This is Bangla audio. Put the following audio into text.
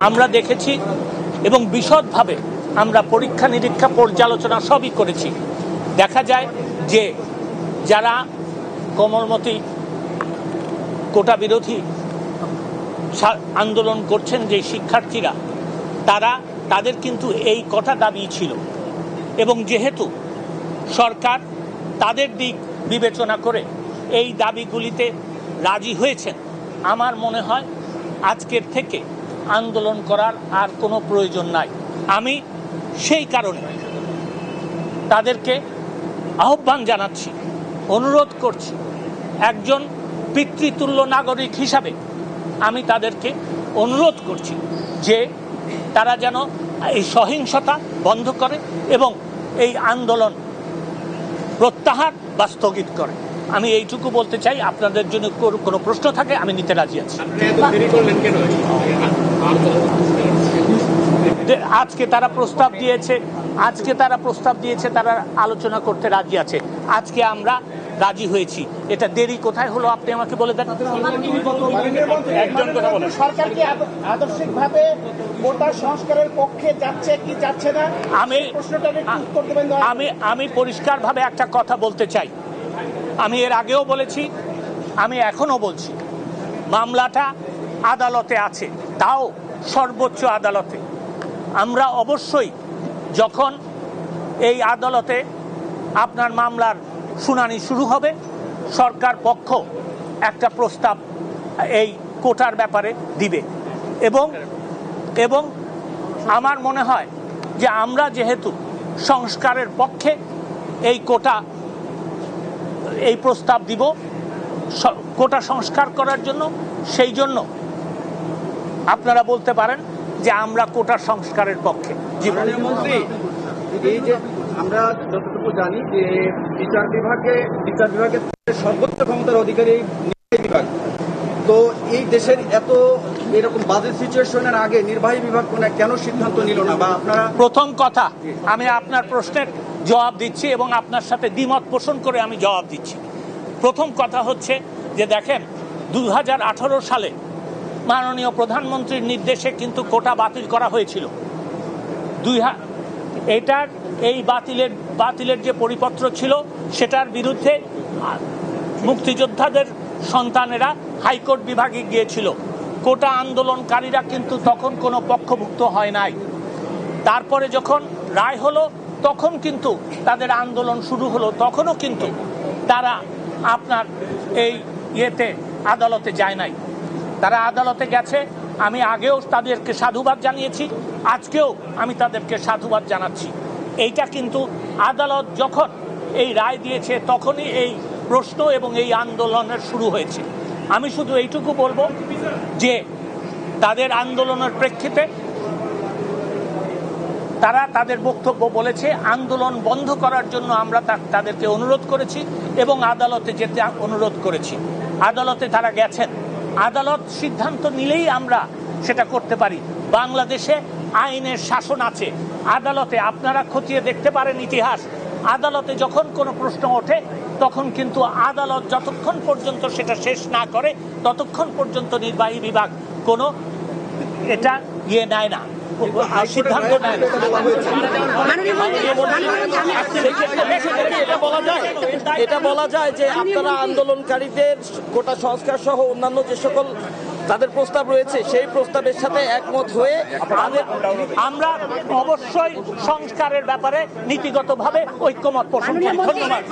আমরা দেখেছি এবং বিশদভাবে আমরা পরীক্ষা নিরীক্ষা পর্যালোচনা সবই করেছি। দেখা যায় যে যারা কোমলমতি কোটা বিরোধী আন্দোলন করছেন যে শিক্ষার্থীরা, তাদের কিন্তু এই কথা দাবি ছিল এবং যেহেতু সরকার তাদের দিক বিবেচনা করে এই দাবিগুলিতে রাজি হয়েছেন, আমার মনে হয় আজকের থেকে আন্দোলন করার আর কোনো প্রয়োজন নাই। আমি সেই কারণে তাদেরকে আহ্বান জানাচ্ছি, অনুরোধ করছি, একজন পিতৃতুল্য নাগরিক হিসাবে আমি তাদেরকে অনুরোধ করছি যে তারা যেন এই সহিংসতা বন্ধ করে এবং এই আন্দোলন প্রত্যাহার বা স্থগিত করে। আমি এইটুকু বলতে চাই। আপনাদের জন্য কোনো প্রশ্ন থাকে আমি নিতে রাজি আছি। আজকে তারা প্রস্তাব দিয়েছে, তারা আলোচনা করতে রাজি আছে। আজকে আমরা রাজি হয়েছি। এটা দেরি কোথায় হলো আপনি আমাকে বলে দেন। সরকার কি আদর্শিকভাবে কোটা সংস্কারের পক্ষে যাচ্ছে কি যাচ্ছে না, আমি পরিষ্কারভাবে একটা কথা বলতে চাই। আমি এর আগেও বলেছি, আমি এখনো বলছি, মামলাটা আদালতে আছে, তাও সর্বোচ্চ আদালতে। আমরা অবশ্যই যখন এই আদালতে আপনার মামলার শুনানি শুরু হবে, সরকার পক্ষ একটা প্রস্তাব এই কোটার ব্যাপারে দিবে এবং আমার মনে হয় যে আমরা যেহেতু সংস্কারের পক্ষে এই প্রস্তাব দিব কোটা সংস্কার করার জন্য, সেই জন্য আপনারা বলতে পারেন যে আমরা কোটা সংস্কারের পক্ষে। মন্ত্রী, এই যে আমরা যতটুকু জানি যে বিচার বিভাগের সর্বোচ্চ ক্ষমতার অধিকারী নির্বাহী বিভাগ, তো এই দেশের এত এরকম বাজে সিচুয়েশনের আগে নির্বাহী বিভাগ কেন সিদ্ধান্ত নিল না? বা আপনারা প্রথম কথা, আমি আপনার প্রশ্নের জবাব দিচ্ছি এবং আপনার সাথে দ্বিমত পোষণ করে আমি জবাব দিচ্ছি। প্রথম কথা হচ্ছে যে দেখেন, 2018 সালে মাননীয় প্রধানমন্ত্রীর নির্দেশে কিন্তু কোটা বাতিল করা হয়েছিল। এই বাতিলের যে পরিপত্র ছিল সেটার বিরুদ্ধে মুক্তিযোদ্ধাদের সন্তানেরা হাইকোর্ট বিভাগে গিয়েছিল। কোটা আন্দোলনকারীরা কিন্তু তখন কোনো পক্ষভুক্ত হয় নাই। তারপরে যখন রায় হলো তখন কিন্তু তাদের আন্দোলন শুরু হলো, তখনও কিন্তু তারা আপনার এই আদালতে যায় নাই। তারা আদালতে গেছে। আমি আগেও তাদেরকে সাধুবাদ জানিয়েছি, আজকেও আমি তাদেরকে সাধুবাদ জানাচ্ছি। এইটা কিন্তু আদালত যখন এই রায় দিয়েছে তখনই এই প্রশ্ন এবং এই আন্দোলনের শুরু হয়েছে। আমি শুধু এইটুকু বলবো যে তাদের আন্দোলনের প্রেক্ষিতে তারা তাদের বক্তব্য বলেছে, আন্দোলন বন্ধ করার জন্য আমরা তাদেরকে অনুরোধ করেছি এবং আদালতে যেতে অনুরোধ করেছি। আদালতে তারা গেছেন। আদালত সিদ্ধান্ত নিলেই আমরা সেটা করতে পারি। বাংলাদেশে আইনের শাসন আছে। আদালতে আপনারা খতিয়ে দেখতে পারেন ইতিহাস, আদালতে যখন কোনো প্রশ্ন ওঠে তখন কিন্তু আদালত যতক্ষণ পর্যন্ত সেটা শেষ না করে ততক্ষণ পর্যন্ত নির্বাহী বিভাগ কোনো নেয় না, সিদ্ধান্ত নেয় না। এটা বলা যায় যে আপনারা আন্দোলনকারীদের কোটা সংস্কার সহ অন্যান্য যে সকল তাদের প্রস্তাব রয়েছে সেই প্রস্তাবের সাথে একমত হয়ে আমরা অবশ্যই সংস্কারের ব্যাপারে নীতিগতভাবে ঐক্যমত পোষণ করি। ধন্যবাদ।